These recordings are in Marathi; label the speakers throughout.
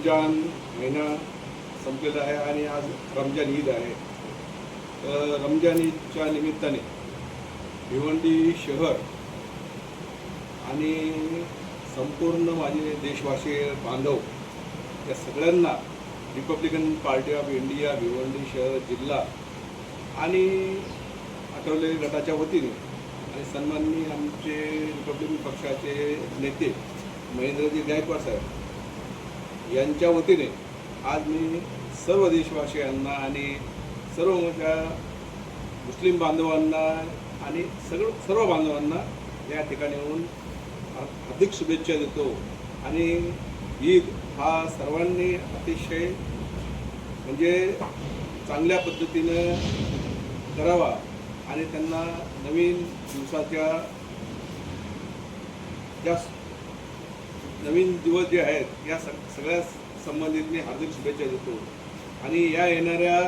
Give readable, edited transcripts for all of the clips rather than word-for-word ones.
Speaker 1: रमजान महिना संपलेला आहे आणि आज रमजान ईद आहे. तर रमजान ईदच्या निमित्ताने भिवंडी शहर आणि संपूर्ण माझे देशवासी बांधव या सगळ्यांना Republican party of India Bhiwandi शहर जिल्हा आणि आठवले गटाच्या वतीने आणि सन्माननीय आमचे रिपब्लिकन पक्षाचे नेते महेंद्रजी गायकवाड साहेब यांच्या वतीने आज मी सर्व देशवासियांना आणि सर्व माझ्या मुस्लिम बांधवांना आणि सर्व बांधवांना या ठिकाणी येऊन हार्दिक शुभेच्छा देतो. आणि ईद हा सर्वांनी अतिशय म्हणजे चांगल्या पद्धतीनं करावा आणि त्यांना नवीन दिवसाच्या ज्या नवीन दिवस जे आहेत या सगळ्या संबंधित मी हार्दिक शुभेच्छा देतो. आणि या येणाऱ्या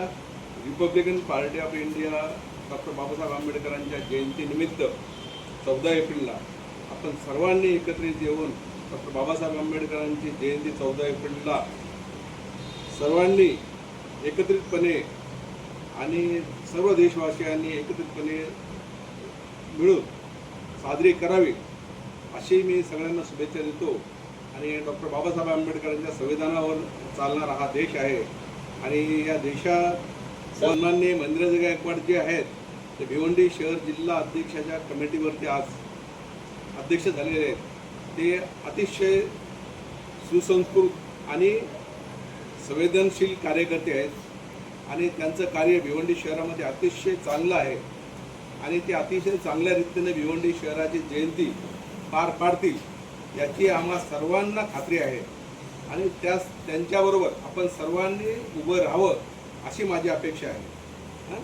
Speaker 1: Republican party of India doctor Babasaheb आंबेडकरांच्या जयंतीनिमित्त 14 एप्रिलला आपण सर्वांनी एकत्रित येऊन डॉक्टर बाबासाहेब आंबेडकरांची जयंती 14 एप्रिलला सर्वांनी एकत्रितपणे आणि सर्व देशवासियांनी एकत्रितपणे मिळून साजरी करावी अशी मी सगळ्यांना शुभेच्छा देतो. आणि डॉक्टर बाबासाहेब आंबेडकरांच्या संविधानावर चालणारा हा देश आहे आणि या देशात सन्माननीय महेंद्रजी गायकवाड जे आहेत ते भिवंडी शहर जिल्हा अध्यक्षाच्या कमिटीवरती आज अध्यक्ष झालेले आहेत. ते अतिशय सुसंस्कृत आणि संवेदनशील कार्यकर्ते आहेत आणि त्यांचं कार्य भिवंडी शहरामध्ये अतिशय चांगलं आहे आणि ते अतिशय चांगल्या रीतीने भिवंडी शहराची जयंती पार पाडतील याची आम्हा सर्वांना खात्री आहे. आणि त्यांच्याबरोबर आपण सर्वांनी उभं राहावं अशी माझी अपेक्षा आहे.